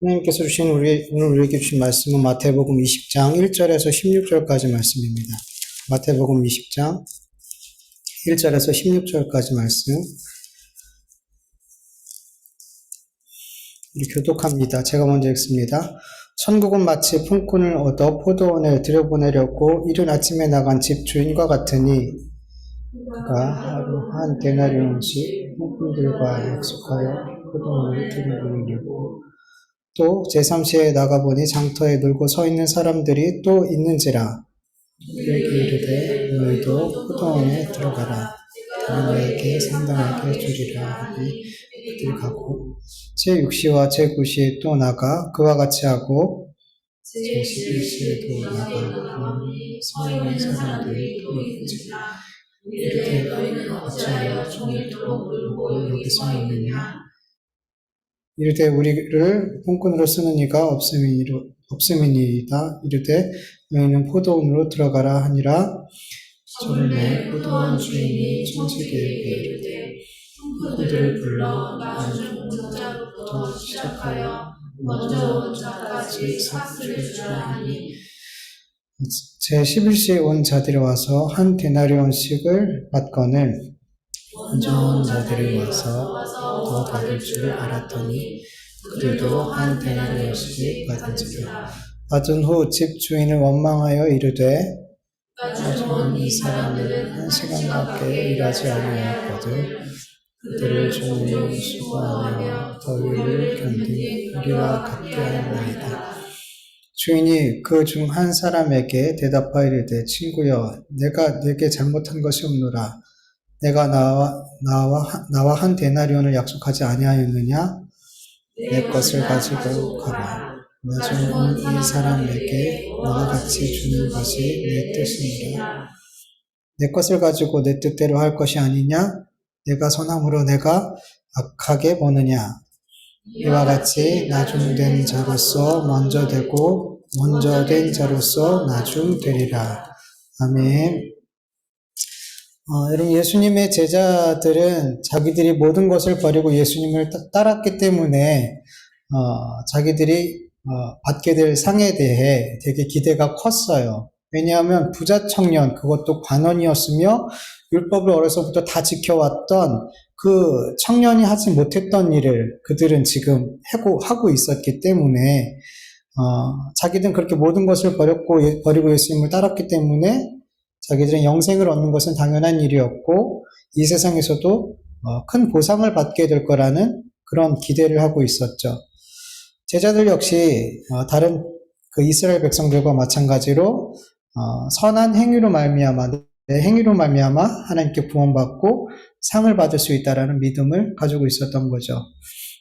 하나님께서 오늘 우리에게 주신 말씀은 마태복음 20장 1절에서 16절까지 말씀입니다. 마태복음 20장 1절에서 16절까지 말씀. 우리 교독합니다. 제가 먼저 읽습니다. 천국은 마치 품꾼을 얻어 포도원에 들여보내려고 이른 아침에 나간 집 주인과 같으니 그가 하루 한 데나리온씩 품꾼들과 약속하여 포도원을 들여보내려고 또 제3시에 나가보니 장터에 놀고 서 있는 사람들이 또 있는지라. 그에게 이르되 너희도 포도원에 들어가라. 내가 너희에게 상당하게 주리라 하니 그들이 가고 제6시와 제9시에 또 나가 그와 같이 하고 제11시에도 나가 보니 사람들이 또 있는지라. 이르되 너희는 어찌하여 종일토록 놀고 여기서 있느냐. 이르되 우리를 품꾼으로 쓰는 이가 없음이니이다. 이르되 너희는 포도원으로 들어가라 하니라. 저물매 포도원 주인이 청지기에게 이르되 품꾼들을 불러 나중 자로부터 시작하여 먼저 온 자까지 삭주를 주라 하니 제11시에 온 자들이 와서 한 데나리온씩을 받거늘 먼저 온 자들이 와서 더 받을 줄 알았더니 그들도 한 데나리온씩 받은지라. 받은 후 집 주인을 원망하여 이르되 나중은 이 사람들은 1시간밖에 일하지 아니하였거든 그들을 종일 수고하며 더위를 견딘 우리와 같게 하나이다. 주인이 그 중 한 사람에게 대답하여 이르되 친구여 내가 네게 잘못한 것이 없노라. 내가 나와 한 데나리온을 약속하지 아니하였느냐? 내 것을 가지고 가라. 나중은 이 사람에게 너와 같이 주는 것이 내 뜻이니라. 내 것을 가지고 내 뜻대로 할 것이 아니냐? 내가 선함으로 내가 악하게 보느냐? 이와 같이 나중된 자로서 먼저 되고 먼저 된 자로서 나중 되리라. 아멘. 여러분 예수님의 제자들은 자기들이 모든 것을 버리고 예수님을 따랐기 때문에 자기들이 받게 될 상에 대해 되게 기대가 컸어요. 왜냐하면 부자 청년, 그것도 관원이었으며 율법을 어려서부터 다 지켜왔던 그 청년이 하지 못했던 일을 그들은 지금 하고 있었기 때문에 자기들은 그렇게 모든 것을 버리고 예수님을 따랐기 때문에 자기들은 영생을 얻는 것은 당연한 일이었고 이 세상에서도 큰 보상을 받게 될 거라는 그런 기대를 하고 있었죠. 제자들 역시 다른 그 이스라엘 백성들과 마찬가지로 선한 행위로 말미암아 내 행위로 말미암아 하나님께 구원받고 상을 받을 수 있다라는 믿음을 가지고 있었던 거죠.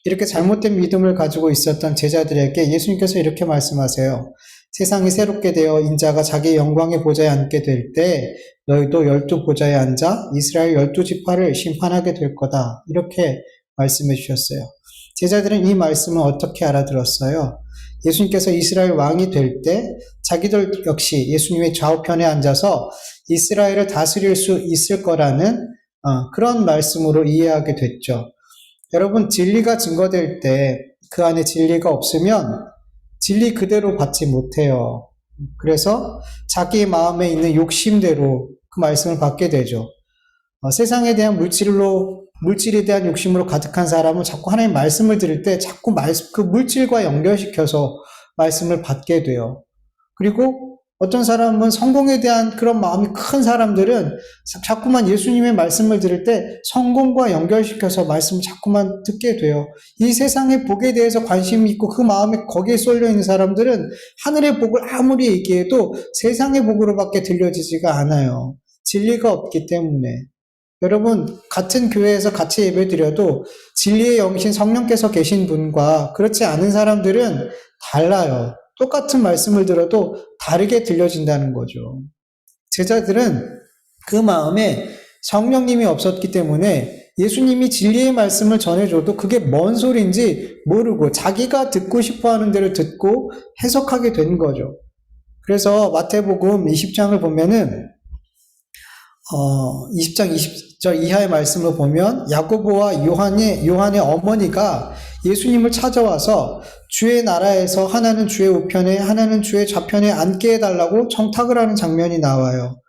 이렇게 잘못된 믿음을 가지고 있었던 제자들에게 예수님께서 이렇게 말씀하세요. 세상이 새롭게 되어 인자가 자기 영광의 보좌에 앉게 될 때 너희도 12보좌에 앉아 이스라엘 12지파를 심판하게 될 거다. 이렇게 말씀해 주셨어요. 제자들은 이 말씀을 어떻게 알아들었어요? 예수님께서 이스라엘 왕이 될 때 자기들 역시 예수님의 좌우편에 앉아서 이스라엘을 다스릴 수 있을 거라는 그런 말씀으로 이해하게 됐죠. 여러분 진리가 증거될 때 그 안에 진리가 없으면 진리 그대로 받지 못해요. 그래서 자기 마음에 있는 욕심대로 그 말씀을 받게 되죠. 세상에 대한 물질에 대한 욕심으로 가득한 사람은 자꾸 하나님 말씀을 들을 때 자꾸 그 물질과 연결시켜서 말씀을 받게 돼요. 그리고 어떤 사람은 성공에 대한 그런 마음이 큰 사람들은 자꾸만 예수님의 말씀을 들을 때 성공과 연결시켜서 말씀을 자꾸만 듣게 돼요. 이 세상의 복에 대해서 관심이 있고 그 마음에 거기에 쏠려 있는 사람들은 하늘의 복을 아무리 얘기해도 세상의 복으로밖에 들려지지가 않아요. 진리가 없기 때문에. 여러분 같은 교회에서 같이 예배드려도 진리의 영이신 성령께서 계신 분과 그렇지 않은 사람들은 달라요. 똑같은 말씀을 들어도 다르게 들려진다는 거죠. 제자들은 그 마음에 성령님이 없었기 때문에 예수님이 진리의 말씀을 전해줘도 그게 뭔 소리인지 모르고 자기가 듣고 싶어하는 대로 듣고 해석하게 된 거죠. 그래서 마태복음 20장을 보면은 20장 20절 이하의 말씀을 보면 야고보와 요한의 어머니가 예수님을 찾아와서 주의 나라에서 하나는 주의 우편에 하나는 주의 좌편에 앉게 해달라고 청탁을 하는 장면이 나와요.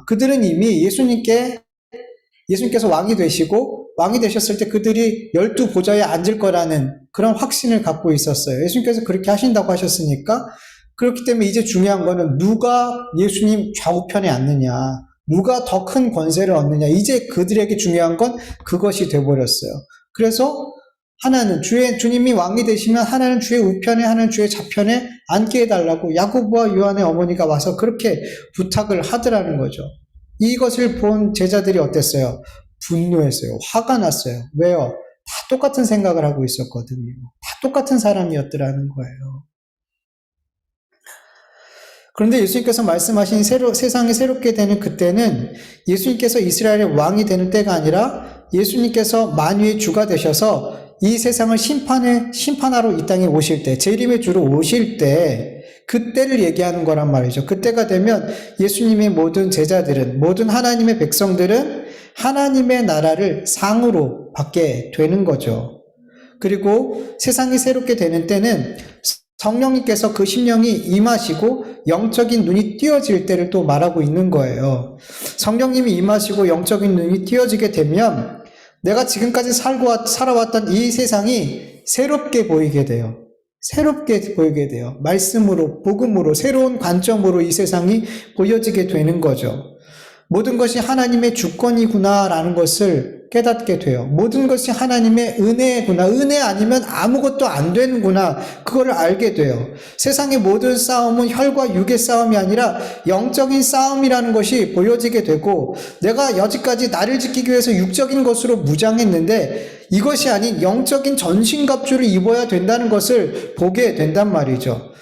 그들은 이미 예수님께서 왕이 되시고 왕이 되셨을 때 그들이 12보좌에 앉을 거라는 그런 확신을 갖고 있었어요. 예수님께서 그렇게 하신다고 하셨으니까. 그렇기 때문에 이제 중요한 거는 누가 예수님 좌우편에 앉느냐, 누가 더 큰 권세를 얻느냐, 이제 그들에게 중요한 건 그것이 돼버렸어요. 그래서 하나는 주님이 왕이 되시면 하나는 주의 우편에 하나는 주의 좌편에 앉게 해달라고 야고보와 요한의 어머니가 와서 그렇게 부탁을 하더라는 거죠. 이것을 본 제자들이 어땠어요? 분노했어요. 화가 났어요. 왜요? 다 똑같은 생각을 하고 있었거든요. 다 똑같은 사람이었더라는 거예요. 그런데 예수님께서 말씀하신 세상이 새롭게 되는 그때는 예수님께서 이스라엘의 왕이 되는 때가 아니라 예수님께서 만유의 주가 되셔서 이 세상을 심판하러 이 땅에 오실 때, 재림의 주로 오실 때, 그때를 얘기하는 거란 말이죠. 그때가 되면 예수님의 모든 제자들은, 모든 하나님의 백성들은 하나님의 나라를 상으로 받게 되는 거죠. 그리고 세상이 새롭게 되는 때는 성령님께서 그 심령이 임하시고 영적인 눈이 띄어질 때를 또 말하고 있는 거예요. 성령님이 임하시고 영적인 눈이 띄어지게 되면 내가 지금까지 살아왔던 이 세상이 새롭게 보이게 돼요. 새롭게 보이게 돼요. 말씀으로, 복음으로, 새로운 관점으로 이 세상이 보여지게 되는 거죠. 모든 것이 하나님의 주권이구나라는 것을 깨닫게 돼요. 모든 것이 하나님의 은혜구나. 은혜 아니면 아무것도 안 되는구나. 그거를 알게 돼요. 세상의 모든 싸움은 혈과 육의 싸움이 아니라 영적인 싸움이라는 것이 보여지게 되고, 내가 여지까지 나를 지키기 위해서 육적인 것으로 무장했는데 이것이 아닌 영적인 전신갑주를 입어야 된다는 것을 보게 된단 말이죠.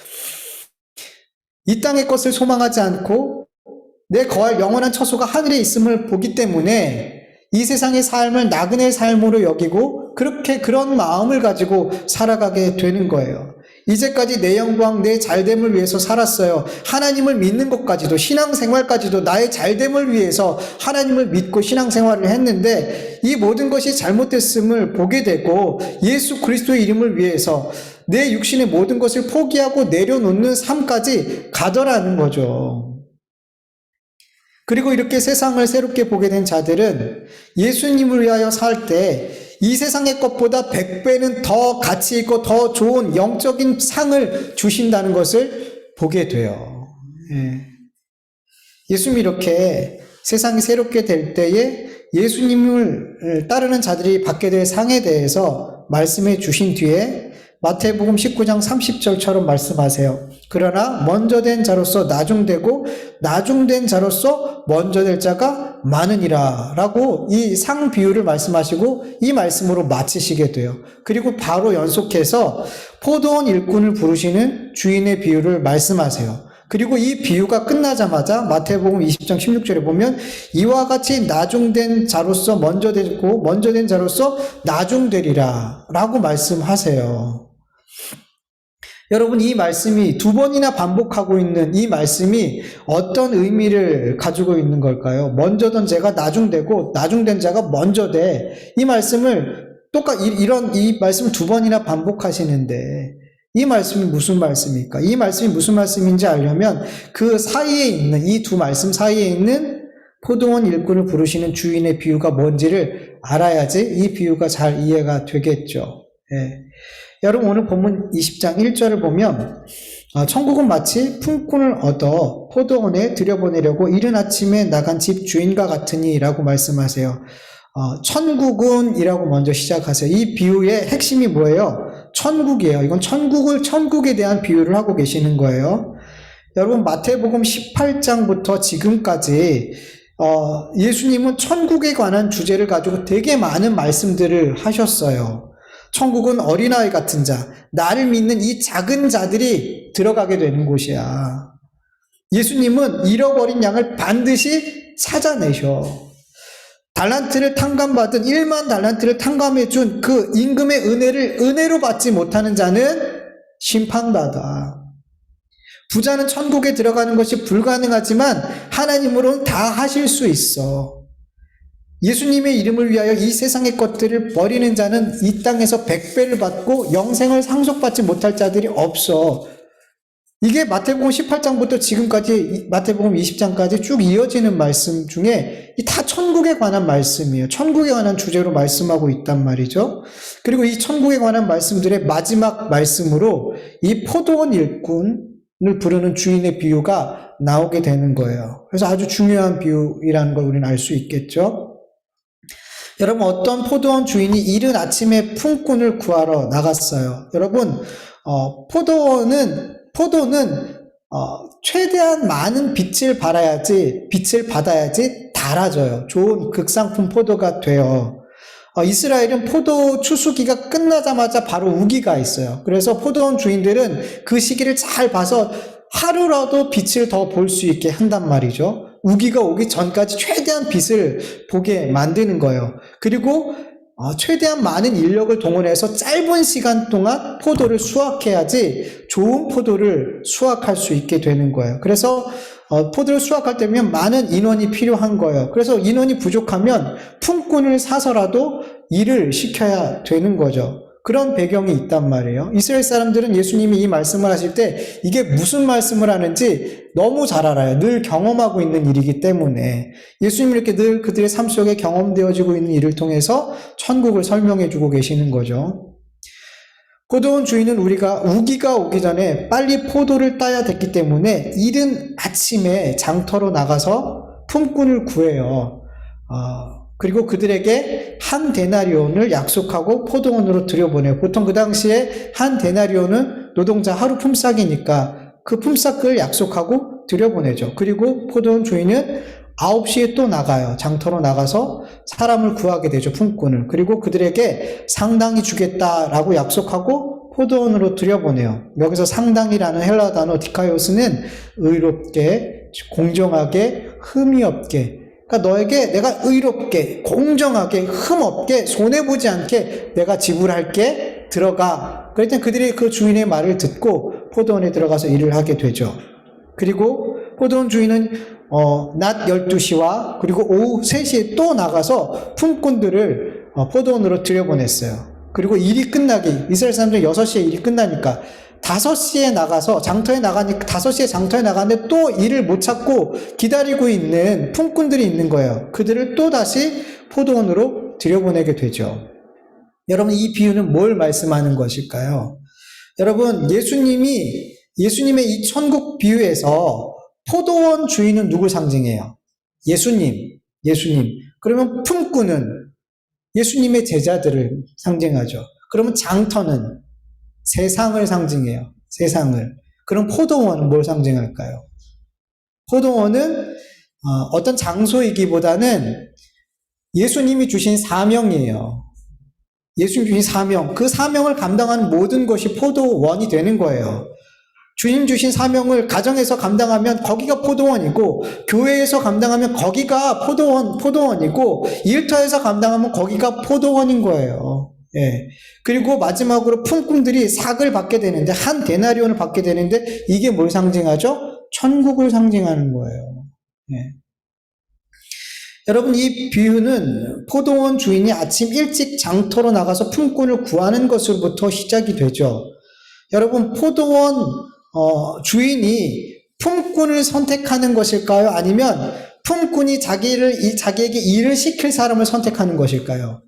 이 땅의 것을 소망하지 않고 내 거할 영원한 처소가 하늘에 있음을 보기 때문에 이 세상의 삶을 나그네의 삶으로 여기고 그런 마음을 가지고 살아가게 되는 거예요. 이제까지 내 영광, 내 잘됨을 위해서 살았어요. 하나님을 믿는 것까지도, 신앙생활까지도 나의 잘됨을 위해서 하나님을 믿고 신앙생활을 했는데 이 모든 것이 잘못됐음을 보게 되고 예수 그리스도의 이름을 위해서 내 육신의 모든 것을 포기하고 내려놓는 삶까지 가더라는 거죠. 그리고 이렇게 세상을 새롭게 보게 된 자들은 예수님을 위하여 살 때 이 세상의 것보다 100배는 더 가치 있고 더 좋은 영적인 상을 주신다는 것을 보게 돼요. 예수님이 이렇게 세상이 새롭게 될 때에 예수님을 따르는 자들이 받게 될 상에 대해서 말씀해 주신 뒤에 마태복음 19장 30절처럼 말씀하세요. 그러나 먼저 된 자로서 나중되고 나중된 자로서 먼저 될 자가 많으니라 라고 이 상 비유를 말씀하시고 이 말씀으로 마치시게 돼요. 그리고 바로 연속해서 포도원 일꾼을 부르시는 주인의 비유를 말씀하세요. 그리고 이 비유가 끝나자마자 마태복음 20장 16절에 보면 이와 같이 나중된 자로서 먼저 되고 먼저 된 자로서 나중되리라 라고 말씀하세요. 여러분, 이 말씀이 두 번이나 반복하고 있는 이 말씀이 어떤 의미를 가지고 있는 걸까요? 먼저 된 자가 나중되고 나중된 자가 먼저 돼. 이 말씀을 이 말씀을 두 번이나 반복하시는데 이 말씀이 무슨 말씀입니까? 이 말씀이 무슨 말씀인지 알려면 그 사이에 있는 이 두 말씀 사이에 있는 포도원 일꾼을 부르시는 주인의 비유가 뭔지를 알아야지 이 비유가 잘 이해가 되겠죠. 여러분, 오늘 본문 20장 1절을 보면 천국은 마치 품꾼을 얻어 포도원에 들여보내려고 이른 아침에 나간 집 주인과 같으니 라고 말씀하세요. 천국은 이라고 먼저 시작하세요. 이 비유의 핵심이 뭐예요? 천국이에요. 이건 천국에 대한 비유를 하고 계시는 거예요. 여러분, 마태복음 18장부터 지금까지 예수님은 천국에 관한 주제를 가지고 되게 많은 말씀들을 하셨어요. 천국은 어린아이 같은 자, 나를 믿는 이 작은 자들이 들어가게 되는 곳이야. 예수님은 잃어버린 양을 반드시 찾아내셔. 달란트를 탕감받은 1만 달란트를 탕감해준 그 임금의 은혜를 은혜로 받지 못하는 자는 심판받아. 부자는 천국에 들어가는 것이 불가능하지만 하나님으로는 다 하실 수 있어. 예수님의 이름을 위하여 이 세상의 것들을 버리는 자는 이 땅에서 100배를 받고 영생을 상속받지 못할 자들이 없어. 이게 마태복음 18장부터 지금까지 마태복음 20장까지 쭉 이어지는 말씀 중에 다 천국에 관한 말씀이에요. 천국에 관한 주제로 말씀하고 있단 말이죠. 그리고 이 천국에 관한 말씀들의 마지막 말씀으로 이 포도원 일꾼을 부르는 주인의 비유가 나오게 되는 거예요. 그래서 아주 중요한 비유라는 걸 우리는 알 수 있겠죠. 여러분, 어떤 포도원 주인이 이른 아침에 품꾼을 구하러 나갔어요. 여러분, 포도는 최대한 많은 빛을 받아야지 달아져요. 좋은 극상품 포도가 돼요. 이스라엘은 포도 추수기가 끝나자마자 바로 우기가 있어요. 그래서 포도원 주인들은 그 시기를 잘 봐서 하루라도 빛을 더 볼 수 있게 한단 말이죠. 우기가 오기 전까지 최대한 빛을 보게 만드는 거예요. 그리고 최대한 많은 인력을 동원해서 짧은 시간 동안 포도를 수확해야지 좋은 포도를 수확할 수 있게 되는 거예요. 그래서 포도를 수확할 때면 많은 인원이 필요한 거예요. 그래서 인원이 부족하면 품꾼을 사서라도 일을 시켜야 되는 거죠. 그런 배경이 있단 말이에요. 이스라엘 사람들은 예수님이 이 말씀을 하실 때 이게 무슨 말씀을 하는지 너무 잘 알아요. 늘 경험하고 있는 일이기 때문에 예수님이 이렇게 늘 그들의 삶 속에 경험되어지고 있는 일을 통해서 천국을 설명해 주고 계시는 거죠. 포도원 주인은 우기가 오기 전에 빨리 포도를 따야 됐기 때문에 이른 아침에 장터로 나가서 품꾼을 구해요. 그리고 그들에게 한 데나리온을 약속하고 포도원으로 들여보내요. 보통 그 당시에 한 데나리온은 노동자 하루 품삯이니까 그 품삯을 약속하고 들여보내죠. 그리고 포도원 주인은 9시에 또 나가요. 장터로 나가서 사람을 구하게 되죠. 품꾼을. 그리고 그들에게 상당히 주겠다라고 약속하고 포도원으로 들여보내요. 여기서 상당이라는 헬라 단어 디카이오스는 의롭게, 공정하게, 흠이 없게, 그러니까 너에게 내가 의롭게, 공정하게, 흠없게, 손해보지 않게 내가 지불할게, 들어가. 그랬더니 그들이 그 주인의 말을 듣고 포도원에 들어가서 일을 하게 되죠. 그리고 포도원 주인은 낮 12시와 그리고 오후 3시에 또 나가서 품꾼들을 포도원으로 들여보냈어요. 그리고 일이 끝나기, 이스라엘 사람들은 6시에 일이 끝나니까 5시에 나가서 5시에 장터에 나갔는데 또 일을 못 찾고 기다리고 있는 품꾼들이 있는 거예요. 그들을 또 다시 포도원으로 들여보내게 되죠. 여러분, 이 비유는 뭘 말씀하는 것일까요? 여러분, 예수님의 이 천국 비유에서 포도원 주인은 누굴 상징해요? 예수님. 그러면 품꾼은 예수님의 제자들을 상징하죠. 그러면 장터는 세상을 상징해요. 세상을. 그럼 포도원은 뭘 상징할까요? 포도원은 어떤 장소이기보다는 예수님이 주신 사명이에요. 예수님이 주신 사명. 그 사명을 감당하는 모든 것이 포도원이 되는 거예요. 주님 주신 사명을 가정에서 감당하면 거기가 포도원이고, 교회에서 감당하면 거기가 포도원이고, 일터에서 감당하면 거기가 포도원인 거예요. 예. 그리고 마지막으로 품꾼들이 삭을 받게 되는데, 한 데나리온을 받게 되는데, 이게 뭘 상징하죠? 천국을 상징하는 거예요. 예. 여러분, 이 비유는 포도원 주인이 아침 일찍 장터로 나가서 품꾼을 구하는 것으로부터 시작이 되죠. 여러분, 포도원 주인이 품꾼을 선택하는 것일까요? 아니면 품꾼이 자기에게 일을 시킬 사람을 선택하는 것일까요?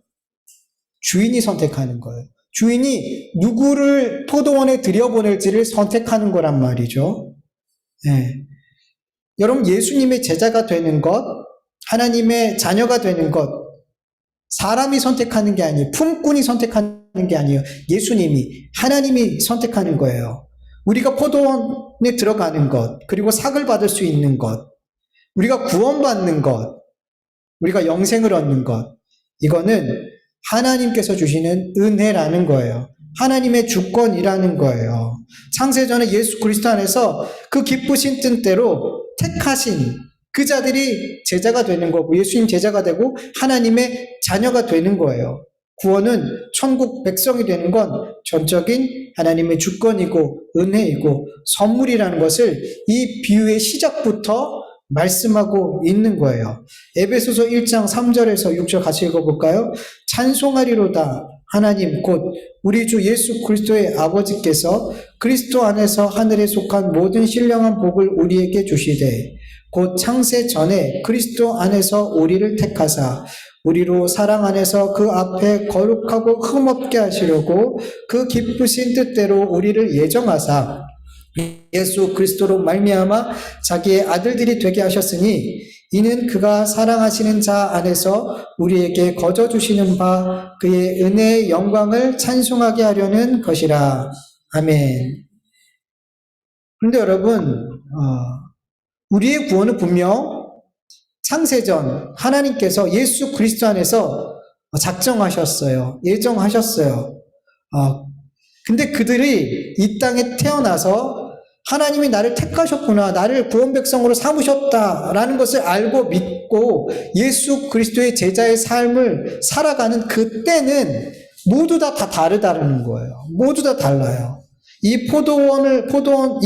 주인이 선택하는 거예요. 주인이 누구를 포도원에 들여보낼지를 선택하는 거란 말이죠. 네. 여러분, 예수님의 제자가 되는 것, 하나님의 자녀가 되는 것, 사람이 선택하는 게 아니에요. 품꾼이 선택하는 게 아니에요. 예수님이, 하나님이 선택하는 거예요. 우리가 포도원에 들어가는 것, 그리고 삭을 받을 수 있는 것, 우리가 구원받는 것, 우리가 영생을 얻는 것, 이거는 하나님께서 주시는 은혜라는 거예요. 하나님의 주권이라는 거예요. 창세전에 예수 그리스도 안에서 그 기쁘신 뜻대로 택하신 그 자들이 제자가 되는 거고, 예수님 제자가 되고 하나님의 자녀가 되는 거예요. 구원은 천국 백성이 되는 건 전적인 하나님의 주권이고 은혜이고 선물이라는 것을 이 비유의 시작부터 말씀하고 있는 거예요. 에베소서 1장 3절에서 6절 같이 읽어볼까요? 찬송하리로다 하나님 곧 우리 주 예수 그리스도의 아버지께서 그리스도 안에서 하늘에 속한 모든 신령한 복을 우리에게 주시되 곧 창세 전에 그리스도 안에서 우리를 택하사 우리로 사랑 안에서 그 앞에 거룩하고 흠없게 하시려고 그 기쁘신 뜻대로 우리를 예정하사 예수 그리스도로 말미암아 자기의 아들들이 되게 하셨으니 이는 그가 사랑하시는 자 안에서 우리에게 거저 주시는 바 그의 은혜의 영광을 찬송하게 하려는 것이라. 아멘. 그런데 여러분, 우리의 구원은 분명 창세전 하나님께서 예수 그리스도 안에서 작정하셨어요. 예정하셨어요. 근데 그들이 이 땅에 태어나서 하나님이 나를 택하셨구나, 나를 구원 백성으로 삼으셨다라는 것을 알고 믿고 예수 그리스도의 제자의 삶을 살아가는 그때는 모두 다 다르다는 거예요. 모두 다 달라요. 이 포도원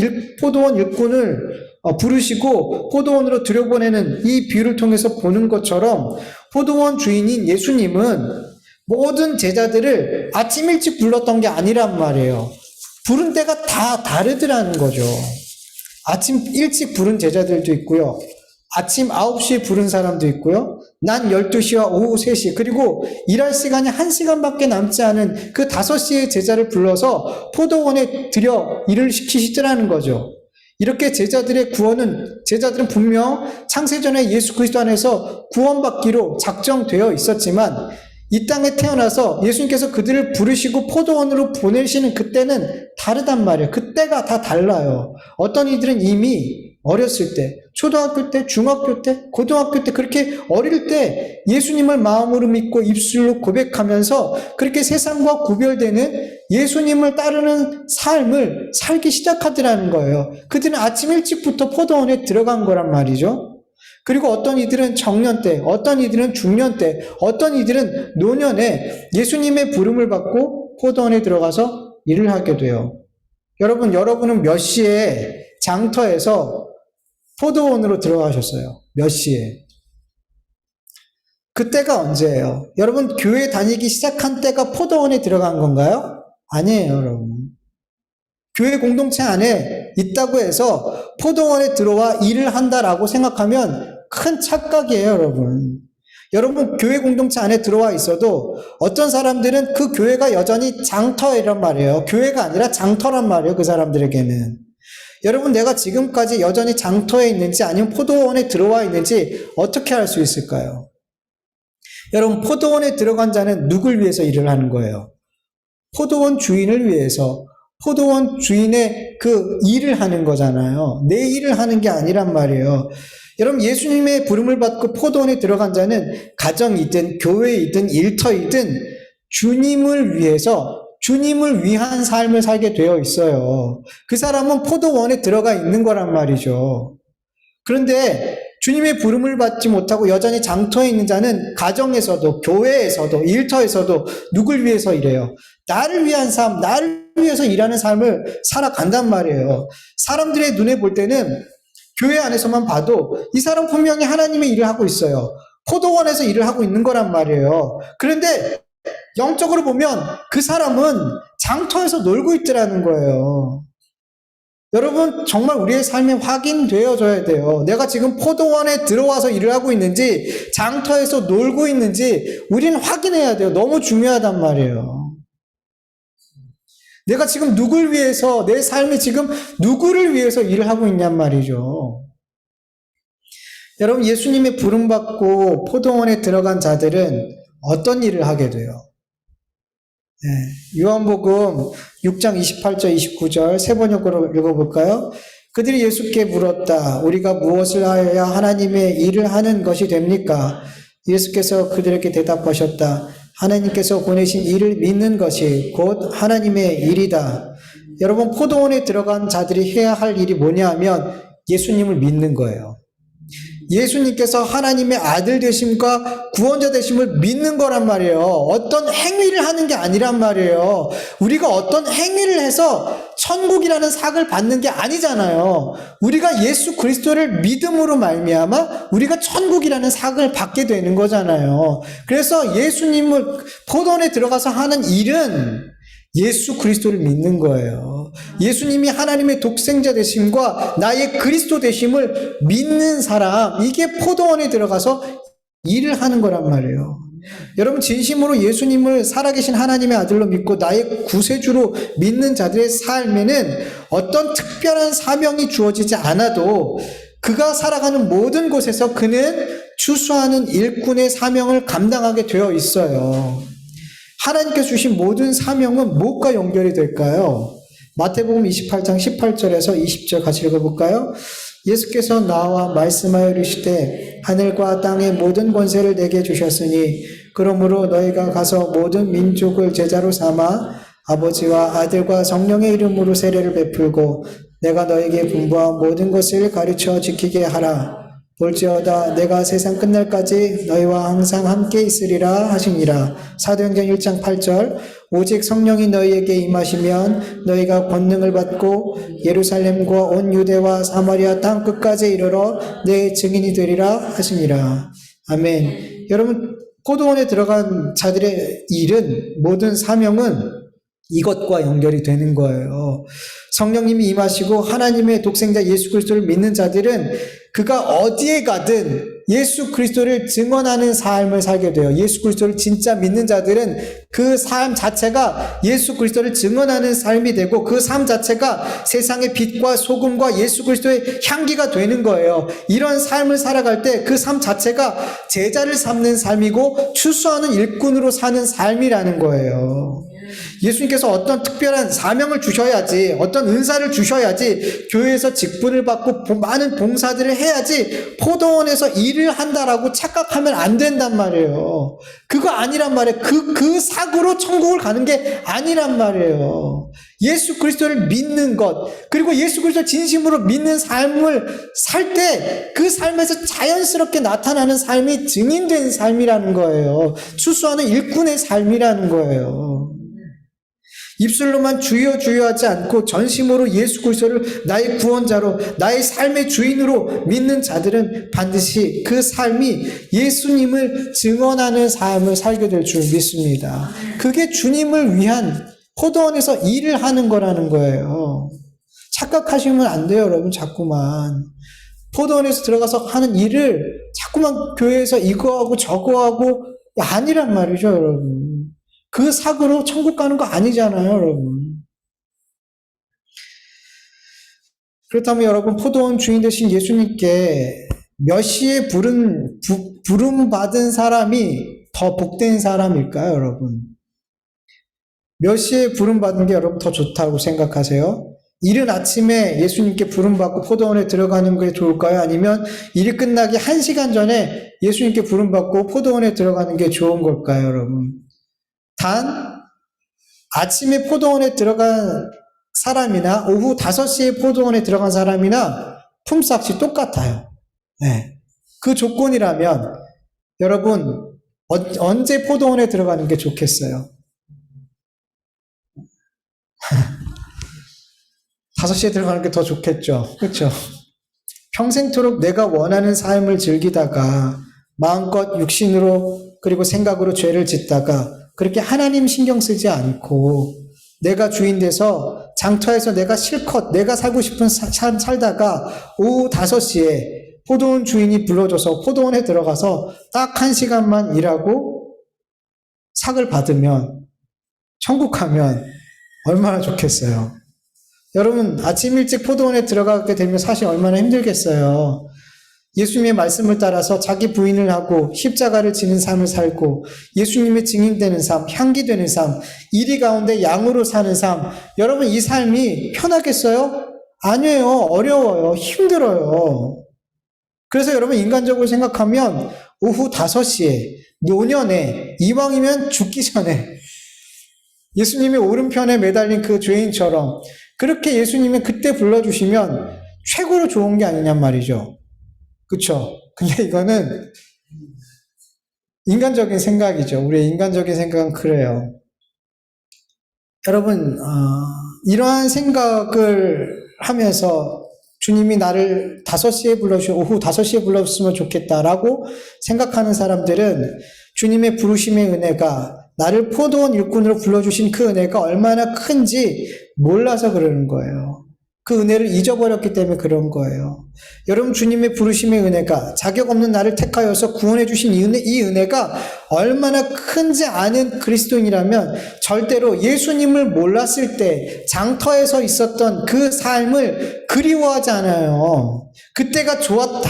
일꾼을 부르시고 포도원으로 들여보내는 이 비유를 통해서 보는 것처럼 포도원 주인인 예수님은 모든 제자들을 아침 일찍 불렀던 게 아니란 말이에요. 부른 때가 다 다르더라는 거죠. 아침 일찍 부른 제자들도 있고요. 아침 9시에 부른 사람도 있고요. 낮 12시와 오후 3시, 그리고 일할 시간이 1시간밖에 남지 않은 그 5시에 제자를 불러서 포도원에 들여 일을 시키시더라는 거죠. 이렇게 제자들은 분명 창세전에 예수 그리스도 안에서 구원받기로 작정되어 있었지만 이 땅에 태어나서 예수님께서 그들을 부르시고 포도원으로 보내시는 그때는 다르단 말이에요. 그때가 다 달라요. 어떤 이들은 이미 어렸을 때, 초등학교 때, 중학교 때, 고등학교 때, 그렇게 어릴 때 예수님을 마음으로 믿고 입술로 고백하면서 그렇게 세상과 구별되는 예수님을 따르는 삶을 살기 시작하더라는 거예요. 그들은 아침 일찍부터 포도원에 들어간 거란 말이죠. 그리고 어떤 이들은 청년 때, 어떤 이들은 중년 때, 어떤 이들은 노년에 예수님의 부름을 받고 포도원에 들어가서 일을 하게 돼요. 여러분은 몇 시에 장터에서 포도원으로 들어가셨어요? 몇 시에? 그때가 언제예요? 여러분, 교회 다니기 시작한 때가 포도원에 들어간 건가요? 아니에요, 여러분. 교회 공동체 안에 있다고 해서 포도원에 들어와 일을 한다라고 생각하면 큰 착각이에요, 여러분. 여러분, 교회 공동체 안에 들어와 있어도 어떤 사람들은 그 교회가 여전히 장터이란 말이에요. 교회가 아니라 장터란 말이에요, 그 사람들에게는. 여러분, 내가 지금까지 여전히 장터에 있는지 아니면 포도원에 들어와 있는지 어떻게 알 수 있을까요? 여러분, 포도원에 들어간 자는 누굴 위해서 일을 하는 거예요? 포도원 주인을 위해서, 포도원 주인의 그 일을 하는 거잖아요. 내 일을 하는 게 아니란 말이에요. 여러분, 예수님의 부름을 받고 포도원에 들어간 자는 가정이든 교회이든 일터이든 주님을 위해서, 주님을 위한 삶을 살게 되어 있어요. 그 사람은 포도원에 들어가 있는 거란 말이죠. 그런데 주님의 부름을 받지 못하고 여전히 장터에 있는 자는 가정에서도 교회에서도 일터에서도 누굴 위해서 일해요? 나를 위한 삶, 나를 위해서 일하는 삶을 살아간단 말이에요. 사람들의 눈에 볼 때는 교회 안에서만 봐도 이 사람 분명히 하나님의 일을 하고 있어요. 포도원에서 일을 하고 있는 거란 말이에요. 그런데 영적으로 보면 그 사람은 장터에서 놀고 있더라는 거예요. 여러분, 정말 우리의 삶이 확인되어져야 돼요. 내가 지금 포도원에 들어와서 일을 하고 있는지 장터에서 놀고 있는지 우리는 확인해야 돼요. 너무 중요하단 말이에요. 내가 지금 누굴 위해서, 내 삶이 지금 누구를 위해서 일을 하고 있냔 말이죠. 여러분, 예수님의 부름받고 포도원에 들어간 자들은 어떤 일을 하게 돼요? 요한복음 6장 28절 29절 세 번역으로 읽어볼까요? 그들이 예수께 물었다. 우리가 무엇을 하여야 하나님의 일을 하는 것이 됩니까? 예수께서 그들에게 대답하셨다. 하나님께서 보내신 일을 믿는 것이 곧 하나님의 일이다. 여러분, 포도원에 들어간 자들이 해야 할 일이 뭐냐 하면 예수님을 믿는 거예요. 예수님께서 하나님의 아들 되심과 구원자 되심을 믿는 거란 말이에요. 어떤 행위를 하는 게 아니란 말이에요. 우리가 어떤 행위를 해서 천국이라는 상을 받는 게 아니잖아요. 우리가 예수 그리스도를 믿음으로 말미암아 우리가 천국이라는 상을 받게 되는 거잖아요. 그래서 예수님을 포도원에 들어가서 하는 일은 예수 그리스도를 믿는 거예요. 예수님이 하나님의 독생자 되심과 나의 그리스도 되심을 믿는 사람, 이게 포도원에 들어가서 일을 하는 거란 말이에요. 여러분, 진심으로 예수님을 살아계신 하나님의 아들로 믿고 나의 구세주로 믿는 자들의 삶에는 어떤 특별한 사명이 주어지지 않아도 그가 살아가는 모든 곳에서 그는 추수하는 일꾼의 사명을 감당하게 되어 있어요. 하나님께서 주신 모든 사명은 무엇과 연결이 될까요? 마태복음 28장 18절에서 20절 같이 읽어볼까요? 예수께서 나와 말씀하여 이르시되 하늘과 땅의 모든 권세를 내게 주셨으니 그러므로 너희가 가서 모든 민족을 제자로 삼아 아버지와 아들과 성령의 이름으로 세례를 베풀고 내가 너에게 분부한 모든 것을 가르쳐 지키게 하라. 볼지어다 내가 세상 끝날까지 너희와 항상 함께 있으리라 하시니라. 사도행전 1장 8절 오직 성령이 너희에게 임하시면 너희가 권능을 받고 예루살렘과 온 유대와 사마리아 땅 끝까지 이르러 내 증인이 되리라 하시니라. 아멘. 여러분, 포도원에 들어간 자들의 일은, 모든 사명은 이것과 연결이 되는 거예요. 성령님이 임하시고 하나님의 독생자 예수 그리스도를 믿는 자들은 그가 어디에 가든 예수 그리스도를 증언하는 삶을 살게 돼요. 예수 그리스도를 진짜 믿는 자들은 그 삶 자체가 예수 그리스도를 증언하는 삶이 되고 그 삶 자체가 세상의 빛과 소금과 예수 그리스도의 향기가 되는 거예요. 이런 삶을 살아갈 때 그 삶 자체가 제자를 삼는 삶이고 추수하는 일꾼으로 사는 삶이라는 거예요. 예수님께서 어떤 특별한 사명을 주셔야지, 어떤 은사를 주셔야지, 교회에서 직분을 받고 많은 봉사들을 해야지 포도원에서 일을 한다라고 착각하면 안 된단 말이에요. 그거 아니란 말이에요. 그 사고로 천국을 가는 게 아니란 말이에요. 예수 그리스도를 믿는 것, 그리고 예수 그리스도를 진심으로 믿는 삶을 살 때 그 삶에서 자연스럽게 나타나는 삶이 증인된 삶이라는 거예요. 추수하는 일꾼의 삶이라는 거예요. 입술로만 주여 주여 하지 않고 전심으로 예수 그리스도를 나의 구원자로, 나의 삶의 주인으로 믿는 자들은 반드시 그 삶이 예수님을 증언하는 삶을 살게 될 줄 믿습니다. 그게 주님을 위한 포도원에서 일을 하는 거라는 거예요. 착각하시면 안 돼요, 여러분. 자꾸만 포도원에서 들어가서 하는 일을 자꾸만 교회에서 이거 하고 저거 하고 아니란 말이죠, 여러분. 그 사고로 천국 가는 거 아니잖아요, 여러분. 그렇다면 여러분, 포도원 주인 되신 예수님께 몇 시에 부름 받은 사람이 더 복된 사람일까요, 여러분? 몇 시에 부름 받은 게 여러분 더 좋다고 생각하세요? 이른 아침에 예수님께 부름 받고 포도원에 들어가는 게 좋을까요? 아니면 일이 끝나기 1시간 전에 예수님께 부름 받고 포도원에 들어가는 게 좋은 걸까요, 여러분? 단 아침에 포도원에 들어간 사람이나 오후 5시에 포도원에 들어간 사람이나 품삯이 똑같아요. 네. 그 조건이라면 여러분 언제 포도원에 들어가는 게 좋겠어요? 5시에 들어가는 게 더 좋겠죠. 그렇죠? 평생토록 내가 원하는 삶을 즐기다가 마음껏 육신으로 그리고 생각으로 죄를 짓다가 그렇게 하나님 신경 쓰지 않고 내가 주인 돼서 장터에서 내가 실컷 내가 살고 싶은 삶 살다가 오후 5시에 포도원 주인이 불러줘서 포도원에 들어가서 딱 1시간만 일하고 삭을 받으면 천국 가면 얼마나 좋겠어요. 여러분, 아침 일찍 포도원에 들어가게 되면 사실 얼마나 힘들겠어요. 예수님의 말씀을 따라서 자기 부인을 하고 십자가를 지는 삶을 살고 예수님의 증인되는 삶, 향기 되는 삶, 이리 가운데 양으로 사는 삶. 여러분, 이 삶이 편하겠어요? 아니에요. 어려워요. 힘들어요. 그래서 여러분, 인간적으로 생각하면 오후 5시에 노년에 이왕이면 죽기 전에 예수님의 오른편에 매달린 그 죄인처럼 그렇게 예수님이 그때 불러주시면 최고로 좋은 게 아니냔 말이죠. 그쵸? 근데 이거는 인간적인 생각이죠. 우리의 인간적인 생각은 그래요. 여러분, 이러한 생각을 하면서 주님이 나를 5시에 오후 5시에 불러줬으면 좋겠다라고 생각하는 사람들은 주님의 부르심의 은혜가 나를 포도원 일꾼으로 불러주신 그 은혜가 얼마나 큰지 몰라서 그러는 거예요. 그 은혜를 잊어버렸기 때문에 그런 거예요. 여러분, 주님의 부르심의 은혜가 자격 없는 나를 택하여서 구원해 주신 이 은혜가 얼마나 큰지 아는 그리스도인이라면 절대로 예수님을 몰랐을 때 장터에서 있었던 그 삶을 그리워하지 않아요. 그때가 좋았다,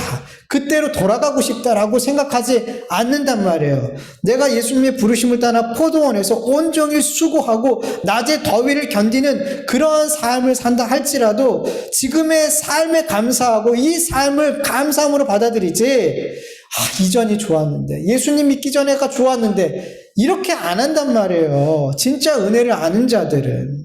그때로 돌아가고 싶다라고 생각하지 않는단 말이에요. 내가 예수님의 부르심을 따라 포도원에서 온종일 수고하고 낮의 더위를 견디는 그러한 삶을 산다 할지라도 지금의 삶에 감사하고 이 삶을 감사함으로 받아들이지, 이전이 좋았는데, 예수님 믿기 전에가 좋았는데, 이렇게 안 한단 말이에요. 진짜 은혜를 아는 자들은.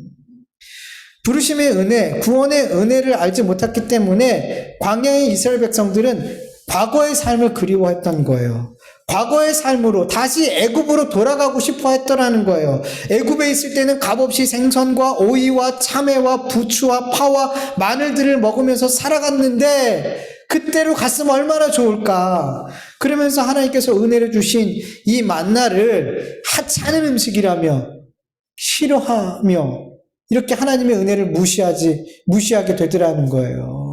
부르심의 은혜, 구원의 은혜를 알지 못했기 때문에 광야의 이스라엘 백성들은 과거의 삶을 그리워했던 거예요. 과거의 삶으로 다시 애굽으로 돌아가고 싶어 했더라는 거예요. 애굽에 있을 때는 값없이 생선과 오이와 참외와 부추와 파와 마늘들을 먹으면서 살아갔는데 그때로 갔으면 얼마나 좋을까. 그러면서 하나님께서 은혜를 주신 이 만나를 하찮은 음식이라며 싫어하며 이렇게 하나님의 은혜를 무시하게 되더라는 거예요.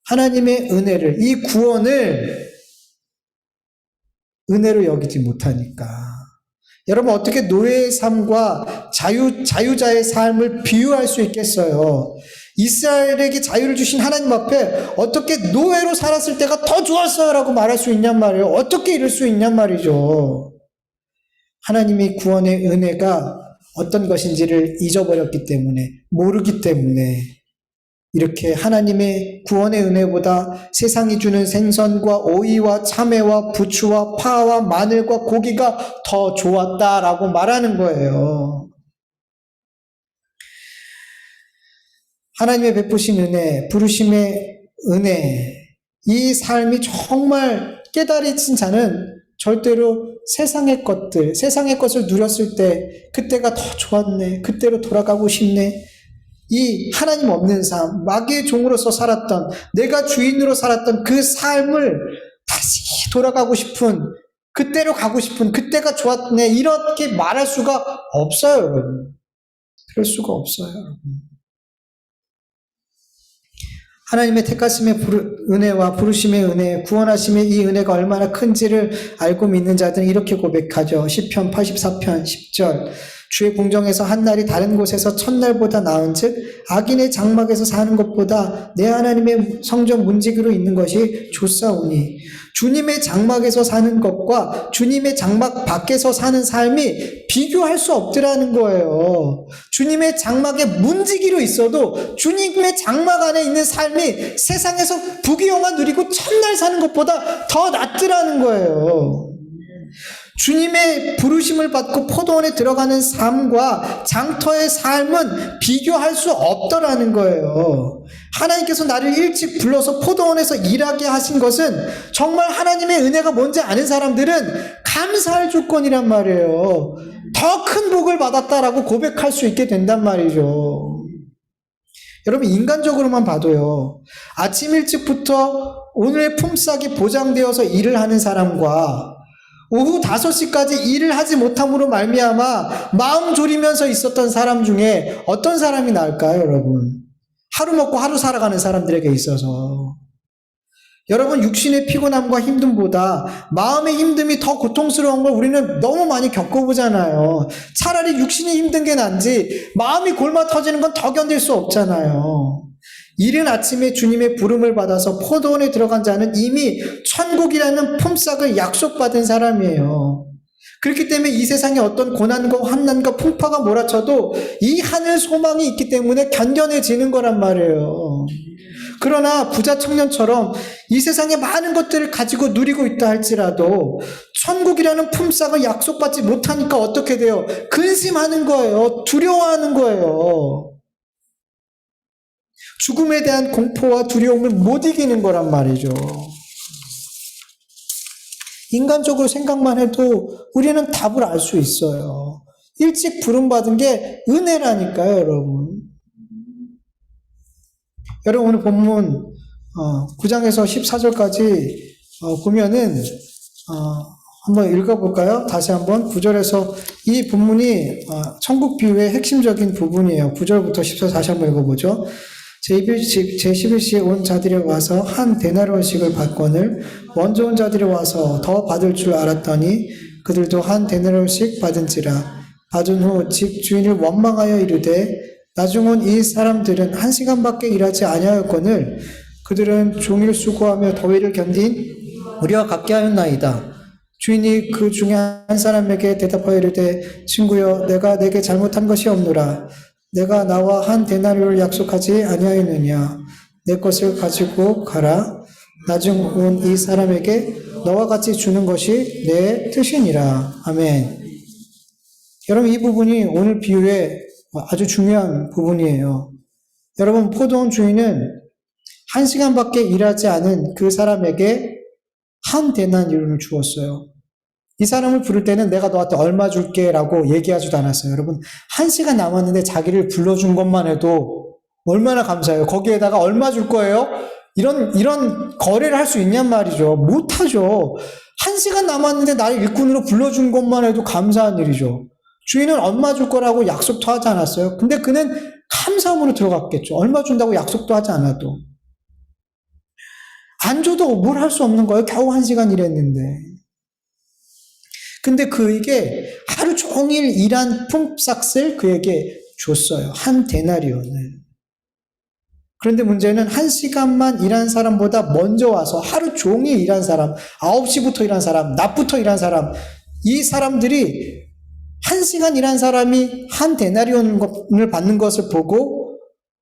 하나님의 은혜를, 이 구원을 은혜로 여기지 못하니까. 여러분, 어떻게 노예의 삶과 자유자의 삶을 비유할 수 있겠어요? 이스라엘에게 자유를 주신 하나님 앞에 어떻게 노예로 살았을 때가 더 좋았어요 라고 말할 수 있냔 말이에요. 어떻게 이럴 수 있냔 말이죠. 하나님의 구원의 은혜가 어떤 것인지를 잊어버렸기 때문에, 모르기 때문에 이렇게 하나님의 구원의 은혜보다 세상이 주는 생선과 오이와 참외와 부추와 파와 마늘과 고기가 더 좋았다라고 말하는 거예요. 하나님의 베푸신 은혜, 부르심의 은혜, 이 삶이 정말 깨달으신 자는 절대로 세상의 것을 누렸을 때 그때가 더 좋았네, 그때로 돌아가고 싶네, 이 하나님 없는 삶, 마귀의 종으로서 살았던, 내가 주인으로 살았던 그 삶을 다시 돌아가고 싶은, 그때로 가고 싶은, 그때가 좋았네, 이렇게 말할 수가 없어요, 여러분. 그럴 수가 없어요, 여러분. 하나님의 택하심의 은혜와 부르심의 은혜, 구원하심의 이 은혜가 얼마나 큰지를 알고 믿는 자들은 이렇게 고백하죠. 시편 84편 10절. 주의 공정에서 한 날이 다른 곳에서 첫날보다 나은즉 악인의 장막에서 사는 것보다 내 하나님의 성전 문지기로 있는 것이 좋사오니. 주님의 장막에서 사는 것과 주님의 장막 밖에서 사는 삶이 비교할 수 없더라는 거예요. 주님의 장막에 문지기로 있어도 주님의 장막 안에 있는 삶이 세상에서 부귀영화 누리고 첫날 사는 것보다 더 낫더라는 거예요. 주님의 부르심을 받고 포도원에 들어가는 삶과 장터의 삶은 비교할 수 없더라는 거예요. 하나님께서 나를 일찍 불러서 포도원에서 일하게 하신 것은 정말 하나님의 은혜가 뭔지 아는 사람들은 감사할 조건이란 말이에요. 더 큰 복을 받았다라고 고백할 수 있게 된단 말이죠. 여러분, 인간적으로만 봐도요, 아침 일찍부터 오늘의 품삯이 보장되어서 일을 하는 사람과 오후 5시까지 일을 하지 못함으로 말미암아 마음 졸이면서 있었던 사람 중에 어떤 사람이 나을까요, 여러분? 하루 먹고 하루 살아가는 사람들에게 있어서. 여러분, 육신의 피곤함과 힘듦보다 마음의 힘듦이 더 고통스러운 걸 우리는 너무 많이 겪어보잖아요. 차라리 육신이 힘든 게 난지 마음이 골마 터지는 건 더 견딜 수 없잖아요. 이른 아침에 주님의 부름을 받아서 포도원에 들어간 자는 이미 천국이라는 품삯을 약속받은 사람이에요. 그렇기 때문에 이 세상에 어떤 고난과 환난과 풍파가 몰아쳐도 이 하늘 소망이 있기 때문에 견뎌내지는 거란 말이에요. 그러나 부자 청년처럼 이 세상에 많은 것들을 가지고 누리고 있다 할지라도 천국이라는 품삯을 약속받지 못하니까 어떻게 돼요? 근심하는 거예요. 두려워하는 거예요. 죽음에 대한 공포와 두려움을 못 이기는 거란 말이죠. 인간적으로 생각만 해도 우리는 답을 알 수 있어요. 일찍 부름받은 게 은혜라니까요, 여러분. 여러분, 오늘 본문 9장에서 14절까지 보면은 한번 읽어볼까요? 다시 한번 9절에서 이 본문이 천국 비유의 핵심적인 부분이에요. 9절부터 14절 다시 한번 읽어보죠. 제11시에 온 자들이 와서 한 데나리온씩을 받거늘 먼저 온 자들이 와서 더 받을 줄 알았더니 그들도 한 데나리온씩 받은지라. 받은 후 집 주인을 원망하여 이르되 나중 온 이 사람들은 1시간밖에 일하지 아니하였거늘 그들은 종일 수고하며 더위를 견딘 우리와 같게 하였나이다. 주인이 그 중에 한 사람에게 대답하여 이르되 친구여 내가 내게 잘못한 것이 없노라. 내가 나와 한 데나리온을 약속하지 아니하였느냐. 내 것을 가지고 가라. 나중 온 이 사람에게 너와 같이 주는 것이 내 뜻이니라. 아멘. 여러분, 이 부분이 오늘 비유의 아주 중요한 부분이에요. 여러분, 포도원 주인은 1시간밖에 일하지 않은 그 사람에게 한 데나리온을 주었어요. 이 사람을 부를 때는 내가 너한테 얼마 줄게 라고 얘기하지도 않았어요. 여러분, 1시간 남았는데 자기를 불러준 것만 해도 얼마나 감사해요. 거기에다가 얼마 줄 거예요? 이런 거래를 할 수 있냔 말이죠. 못하죠. 1시간 남았는데 나를 일꾼으로 불러준 것만 해도 감사한 일이죠. 주인은 얼마 줄 거라고 약속도 하지 않았어요. 근데 그는 감사함으로 들어갔겠죠. 얼마 준다고 약속도 하지 않아도. 안 줘도 뭘 할 수 없는 거예요. 겨우 1시간 일했는데. 근데 그에게 하루 종일 일한 품삯을 그에게 줬어요. 한 데나리온을. 그런데 문제는 1시간만 일한 사람보다 먼저 와서 하루 종일 일한 사람, 9시부터 일한 사람, 낮부터 일한 사람, 이 사람들이 1시간 일한 사람이 한 데나리온을 받는 것을 보고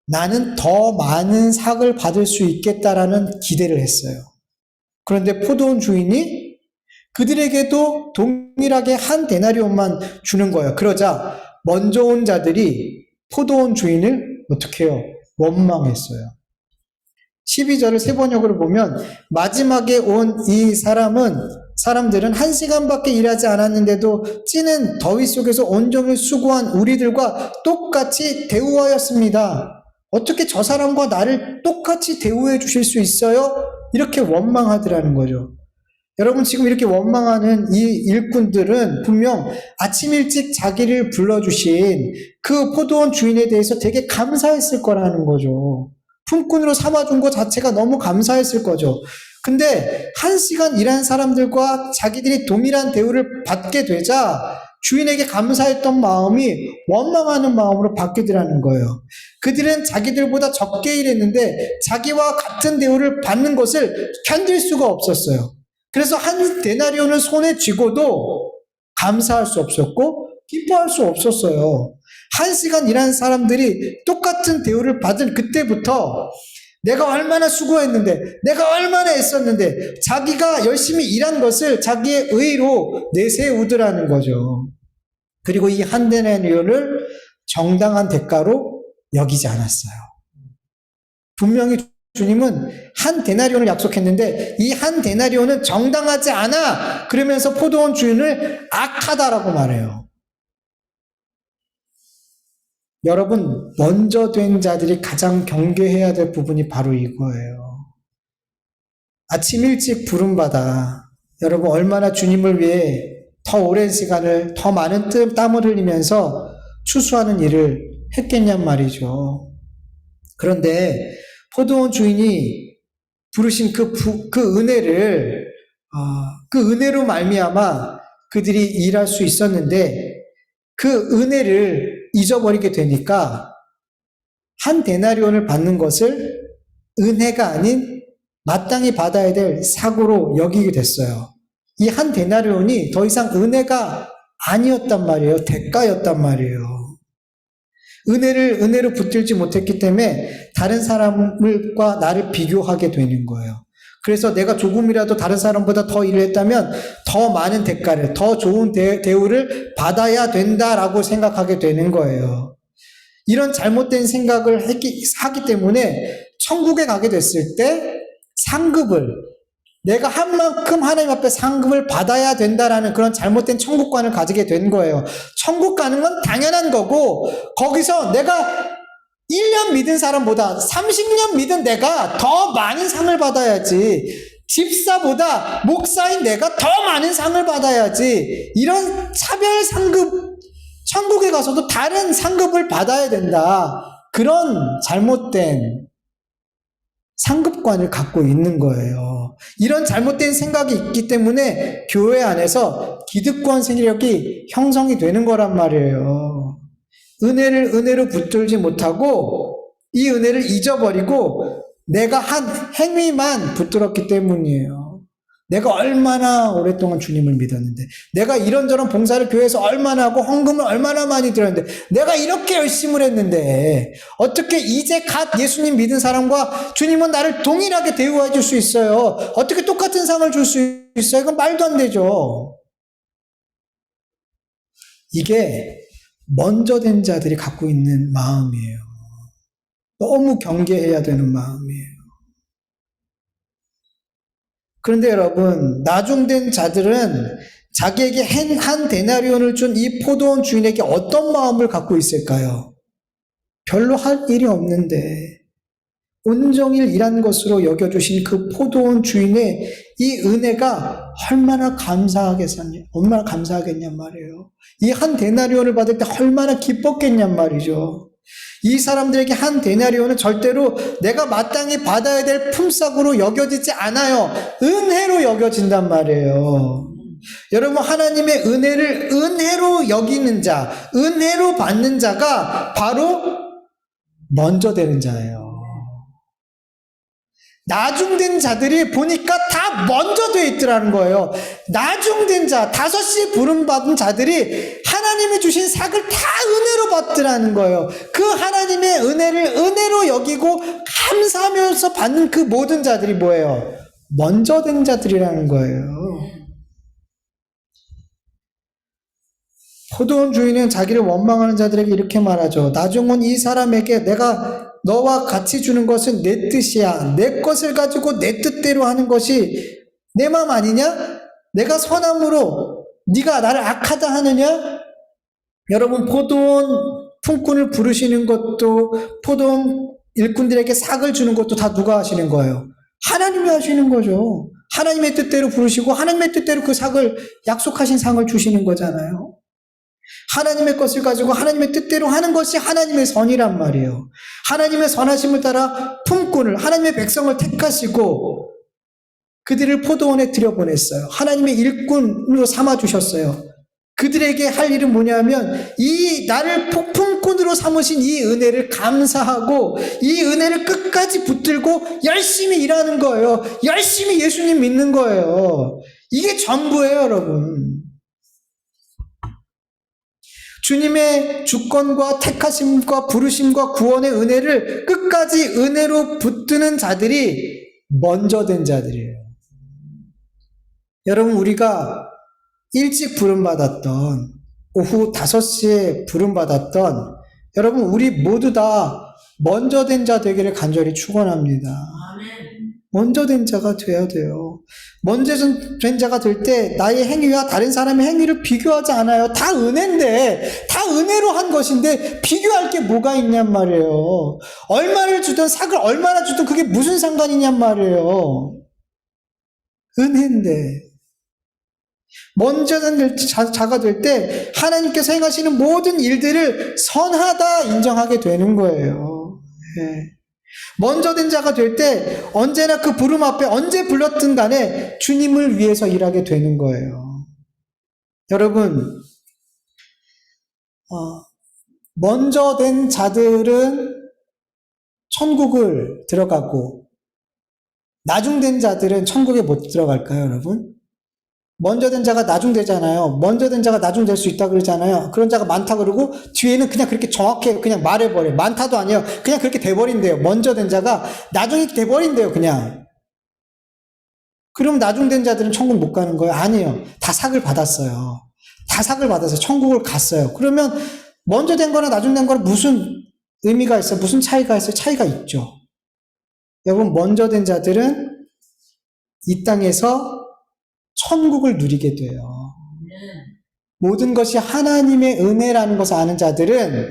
나는 더 많은 삭을 받을 수 있겠다라는 기대를 했어요. 그런데 포도원 주인이 그들에게도 동일하게 한 데나리온만 주는 거예요. 그러자 먼저 온 자들이 포도원 주인을 어떻게 해요? 원망했어요. 12절을 세 번역으로 보면 마지막에 온 이 사람들은 1시간밖에 일하지 않았는데도 찌는 더위 속에서 온종일 수고한 우리들과 똑같이 대우하였습니다. 어떻게 저 사람과 나를 똑같이 대우해 주실 수 있어요? 이렇게 원망하더라는 거죠. 여러분, 지금 이렇게 원망하는 이 일꾼들은 분명 아침 일찍 자기를 불러주신 그 포도원 주인에 대해서 되게 감사했을 거라는 거죠. 품꾼으로 삼아준 것 자체가 너무 감사했을 거죠. 근데 1시간 일한 사람들과 자기들이 동일한 대우를 받게 되자 주인에게 감사했던 마음이 원망하는 마음으로 바뀌더라는 거예요. 그들은 자기들보다 적게 일했는데 자기와 같은 대우를 받는 것을 견딜 수가 없었어요. 그래서 한 데나리온을 손에 쥐고도 감사할 수 없었고 기뻐할 수 없었어요. 1시간 일한 사람들이 똑같은 대우를 받은 그때부터 내가 얼마나 수고했는데, 내가 얼마나 애썼는데, 자기가 열심히 일한 것을 자기의 의로 내세우더라는 거죠. 그리고 이 한 데나리온을 정당한 대가로 여기지 않았어요. 분명히 주님은 한 데나리온을 약속했는데 이 한 데나리온은 정당하지 않아. 그러면서 포도원 주인을 악하다라고 말해요. 여러분, 먼저 된 자들이 가장 경계해야 될 부분이 바로 이거예요. 아침 일찍 부름받아 여러분 얼마나 주님을 위해 더 오랜 시간을 더 많은 땀을 흘리면서 추수하는 일을 했겠냔 말이죠. 그런데 포도원 주인이 부르신 그 은혜로 말미암아 그들이 일할 수 있었는데 그 은혜를 잊어버리게 되니까 한 데나리온을 받는 것을 은혜가 아닌 마땅히 받아야 될 사고로 여기게 됐어요. 이 한 데나리온이 더 이상 은혜가 아니었단 말이에요. 대가였단 말이에요. 은혜로 붙들지 못했기 때문에 다른 사람과 나를 비교하게 되는 거예요. 그래서 내가 조금이라도 다른 사람보다 더 일을 했다면 더 많은 대가를, 더 좋은 대우를 받아야 된다라고 생각하게 되는 거예요. 이런 잘못된 생각을 하기 때문에 천국에 가게 됐을 때 상급을 내가 한 만큼 하나님 앞에 상급을 받아야 된다라는 그런 잘못된 천국관을 가지게 된 거예요. 천국 가는 건 당연한 거고, 거기서 내가 1년 믿은 사람보다 30년 믿은 내가 더 많은 상을 받아야지, 집사보다 목사인 내가 더 많은 상을 받아야지, 이런 차별 상급, 천국에 가서도 다른 상급을 받아야 된다. 그런 잘못된 상급관을 갖고 있는 거예요. 이런 잘못된 생각이 있기 때문에 교회 안에서 기득권 세력이 형성이 되는 거란 말이에요. 은혜를 은혜로 붙들지 못하고 이 은혜를 잊어버리고 내가 한 행위만 붙들었기 때문이에요. 내가 얼마나 오랫동안 주님을 믿었는데, 내가 이런저런 봉사를 교회에서 얼마나 하고 헌금을 얼마나 많이 드렸는데, 내가 이렇게 열심을 했는데 어떻게 이제 갓 예수님 믿은 사람과 주님은 나를 동일하게 대우해 줄 수 있어요? 어떻게 똑같은 상을 줄 수 있어요? 이건 말도 안 되죠. 이게 먼저 된 자들이 갖고 있는 마음이에요. 너무 경계해야 되는 마음이에요. 그런데 여러분, 나중된 자들은 자기에게 한 데나리온을 준 이 포도원 주인에게 어떤 마음을 갖고 있을까요? 별로 할 일이 없는데 온종일 일한 것으로 여겨주신 그 포도원 주인의 이 은혜가 얼마나 얼마나 감사하겠냔 말이에요. 이 한 데나리온을 받을 때 얼마나 기뻤겠냔 말이죠. 이 사람들에게 한 데나리온은 절대로 내가 마땅히 받아야 될 품삯으로 여겨지지 않아요. 은혜로 여겨진단 말이에요. 여러분, 하나님의 은혜를 은혜로 여기는 자, 은혜로 받는 자가 바로 먼저 되는 자예요. 나중된 자들이 보니까 다 먼저 돼 있더라는 거예요. 나중된 자, 5시 부름받은 자들이 하나님이 주신 삭을 다 은혜로 받더라는 거예요. 그 하나님의 은혜를 은혜로 여기고 감사하면서 받는 그 모든 자들이 뭐예요? 먼저 된 자들이라는 거예요. 포도원 주인은 자기를 원망하는 자들에게 이렇게 말하죠. 나중은 이 사람에게 내가 너와 같이 주는 것은 내 뜻이야. 내 것을 가지고 내 뜻대로 하는 것이 내 마음 아니냐? 내가 선함으로 네가 나를 악하다 하느냐? 여러분, 포도원 품꾼을 부르시는 것도, 포도원 일꾼들에게 삭을 주는 것도 다 누가 하시는 거예요? 하나님이 하시는 거죠. 하나님의 뜻대로 부르시고 하나님의 뜻대로 그 삭을, 약속하신 상을 주시는 거잖아요. 하나님의 것을 가지고 하나님의 뜻대로 하는 것이 하나님의 선이란 말이에요. 하나님의 선하심을 따라 품꾼을, 하나님의 백성을 택하시고 그들을 포도원에 들여보냈어요. 하나님의 일꾼으로 삼아주셨어요. 그들에게 할 일은 뭐냐면 이 나를 품꾼으로 삼으신 이 은혜를 감사하고 이 은혜를 끝까지 붙들고 열심히 일하는 거예요. 열심히 예수님 믿는 거예요. 이게 전부예요, 여러분. 주님의 주권과 택하심과 부르심과 구원의 은혜를 끝까지 은혜로 붙드는 자들이 먼저 된 자들이에요. 여러분, 우리가 일찍 부름받았던, 오후 5시에 부름받았던 여러분, 우리 모두 다 먼저 된 자 되기를 간절히 축원합니다. 먼저 된 자가 돼야 돼요. 먼저 된 자가 될 때 나의 행위와 다른 사람의 행위를 비교하지 않아요. 다 은혜인데, 다 은혜로 한 것인데 비교할 게 뭐가 있냔 말이에요. 얼마를 주든 삭을 얼마나 주든 그게 무슨 상관이냔 말이에요. 은혜인데. 먼저 된 자가 될 때 하나님께서 행하시는 모든 일들을 선하다 인정하게 되는 거예요. 네. 먼저 된 자가 될 때 언제나 그 부름 앞에 언제 불렀든 간에 주님을 위해서 일하게 되는 거예요. 여러분, 먼저 된 자들은 천국을 들어가고 나중된 자들은 천국에 못 들어갈까요, 여러분? 먼저 된 자가 나중되잖아요. 먼저 된 자가 나중될 수 있다 그러잖아요. 그런 자가 많다 그러고 뒤에는 그냥 그렇게 정확해 그냥 말해버려요. 많다도 아니에요. 그냥 그렇게 돼버린대요. 먼저 된 자가 나중이 돼버린대요, 그냥. 그럼 나중된 자들은 천국 못 가는 거예요? 아니에요. 다 삭을 받았어요. 다 삭을 받아서 천국을 갔어요. 그러면 먼저 된 거나 나중된 거나 무슨 의미가 있어요? 무슨 차이가 있어요? 차이가 있죠. 여러분, 먼저 된 자들은 이 땅에서 천국을 누리게 돼요. 모든 것이 하나님의 은혜라는 것을 아는 자들은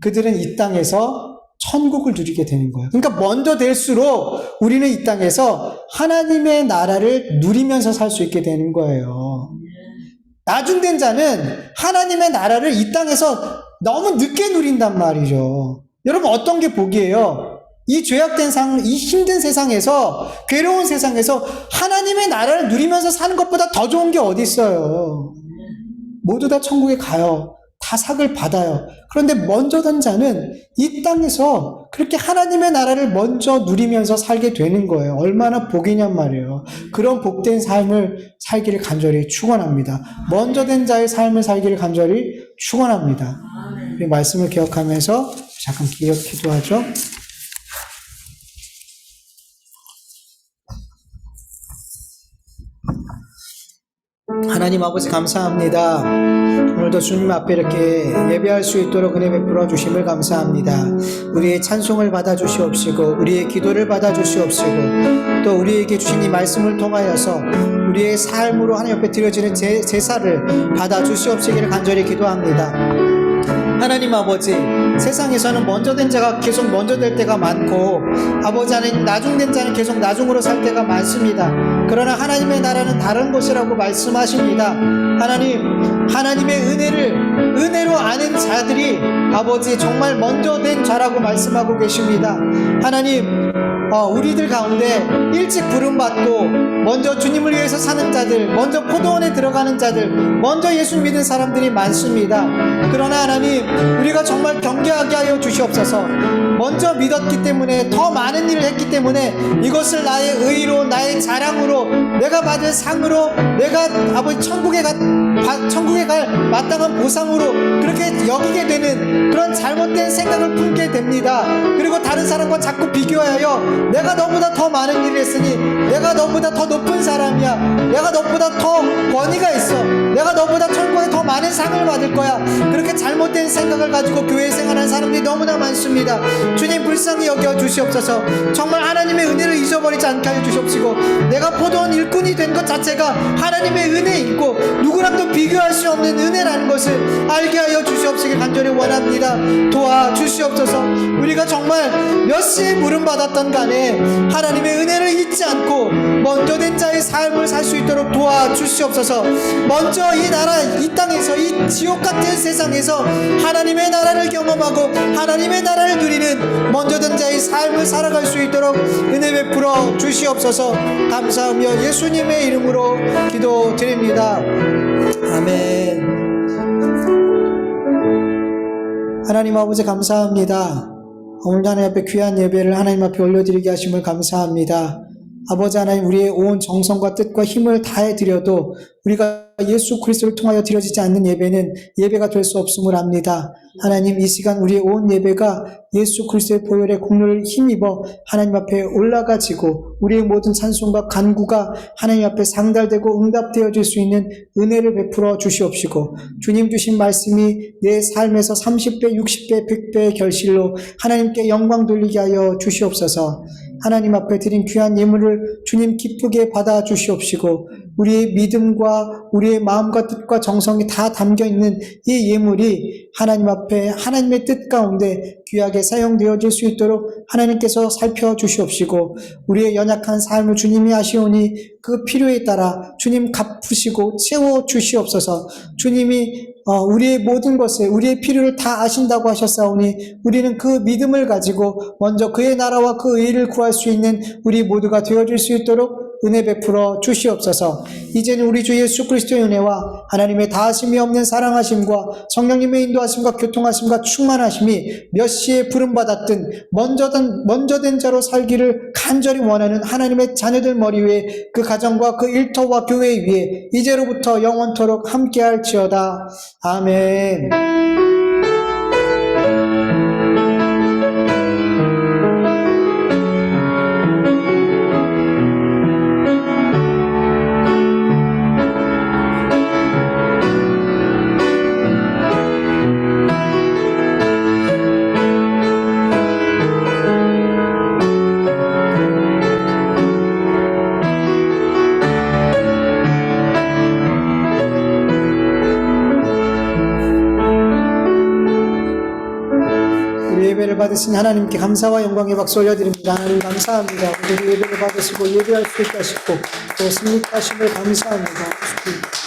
그들은 이 땅에서 천국을 누리게 되는 거예요. 그러니까 먼저 될수록 우리는 이 땅에서 하나님의 나라를 누리면서 살 수 있게 되는 거예요. 나중된 자는 하나님의 나라를 이 땅에서 너무 늦게 누린단 말이죠. 여러분 어떤 게 복이에요? 이 죄악된 이 힘든 세상에서, 괴로운 세상에서 하나님의 나라를 누리면서 사는 것보다 더 좋은 게 어디 있어요? 모두 다 천국에 가요. 다 삭을 받아요. 그런데 먼저 된 자는 이 땅에서 그렇게 하나님의 나라를 먼저 누리면서 살게 되는 거예요. 얼마나 복이냔 말이에요. 그런 복된 삶을 살기를 간절히 축원합니다. 먼저 된 자의 삶을 살기를 간절히 축원합니다. 이 말씀을 기억하면서 잠깐 기도하죠. 하나님 아버지 감사합니다. 오늘도 주님 앞에 이렇게 예배할 수 있도록 은혜 베풀어 주심을 감사합니다. 우리의 찬송을 받아주시옵시고 우리의 기도를 받아주시옵시고 또 우리에게 주신 이 말씀을 통하여서 우리의 삶으로 하나님 앞에 드려지는 제사를 받아주시옵시기를 간절히 기도합니다. 하나님 아버지, 세상에서는 먼저 된 자가 계속 먼저 될 때가 많고 아버지 하나님 나중된 자는 계속 나중으로 살 때가 많습니다. 그러나 하나님의 나라는 다른 것이라고 말씀하십니다. 하나님의 은혜로 아는 자들이 아버지 정말 먼저 된 자라고 말씀하고 계십니다. 하나님, 우리들 가운데 일찍 부름받고 먼저 주님을 위해서 사는 자들, 먼저 포도원에 들어가는 자들, 먼저 예수 믿은 사람들이 많습니다. 그러나 하나님, 우리가 정말 경계하게 하여 주시옵소서. 먼저 믿었기 때문에, 더 많은 일을 했기 때문에 이것을 나의 의로, 나의 자랑으로, 내가 받을 상으로, 내가 아버지 천국에 갈 마땅한 보상으로 그렇게 여기게 되는 그런 잘못된 생각을 품게 됩니다. 그리고 다른 사람과 자꾸 비교하여 내가 너보다 더 많은 일을 했으니, 내가 너보다 더 높은 사람이야, 내가 너보다 더 권위가 있어, 내가 너보다 천국에 더 많은 상을 받을 거야, 그렇게 잘못된 생각을 가지고 교회 생활하는 사람들이 너무나 많습니다. 주님 불쌍히 여겨 주시옵소서. 정말 하나님의 은혜를 잊어버리지 않게 하여 주시옵시고, 내가 포도원 일꾼이 된 것 자체가 하나님의 은혜이고 누구랑도 비교할 수 없는 은혜라는 것을 알게 하여 주시옵시길 간절히 원합니다. 도와주시옵소서. 우리가 정말 몇 시에 부름받았던 간에 하나님의 은혜를 잊지 않고 먼저 된 자의 삶을 살 수 있도록 도와주시옵소서. 먼저 이 나라, 이 땅에서, 이 지옥 같은 세상에서 하나님의 나라를 경험하고 하나님의 나라를 누리는 먼저 된 자의 삶을 살아갈 수 있도록 은혜 베풀어 주시옵소서. 감사하며 예수님의 이름으로 기도드립니다. 아멘. 하나님 아버지 감사합니다. 오늘 하나님 앞에 귀한 예배를 하나님 앞에 올려드리게 하심을 감사합니다. 아버지 하나님, 우리의 온 정성과 뜻과 힘을 다해 드려도 우리가 예수 그리스도를 통하여 드려지지 않는 예배는 예배가 될 수 없음을 압니다. 하나님, 이 시간 우리의 온 예배가 예수 그리스도의 보혈의 공로를 힘입어 하나님 앞에 올라가지고 우리의 모든 찬송과 간구가 하나님 앞에 상달되고 응답되어질 수 있는 은혜를 베풀어 주시옵시고, 주님 주신 말씀이 내 삶에서 30배, 60배, 100배의 결실로 하나님께 영광 돌리게 하여 주시옵소서. 하나님 앞에 드린 귀한 예물을 주님 기쁘게 받아 주시옵시고, 우리의 믿음과 우리의 마음과 뜻과 정성이 다 담겨있는 이 예물이 하나님 앞에 하나님의 뜻 가운데 귀하게 사용되어질 수 있도록 하나님께서 살펴주시옵시고, 우리의 연약한 삶을 주님이 아시오니 그 필요에 따라 주님 갚으시고 채워주시옵소서. 주님이 우리의 모든 것에 우리의 필요를 다 아신다고 하셨사오니 우리는 그 믿음을 가지고 먼저 그의 나라와 그 의를 구할 수 있는 우리 모두가 되어질 수 있도록 은혜 베풀어 주시옵소서. 이제는 우리 주 예수 그리스도의 은혜와 하나님의 다하심이 없는 사랑하심과 성령님의 인도하심과 교통하심과 충만하심이 몇 시에 부름받았든 먼저 된 자로 살기를 간절히 원하는 하나님의 자녀들 머리 위에, 그 가정과 그 일터와 교회 위에 이제로부터 영원토록 함께할지어다. 아멘. 예배를 받으신 하나님께 감사와 영광의 박수 올려드립니다. 하나님 감사합니다. 오늘 예배를 받으시고 예배할 수 있게 하시고 또 승리하심을 감사합니다.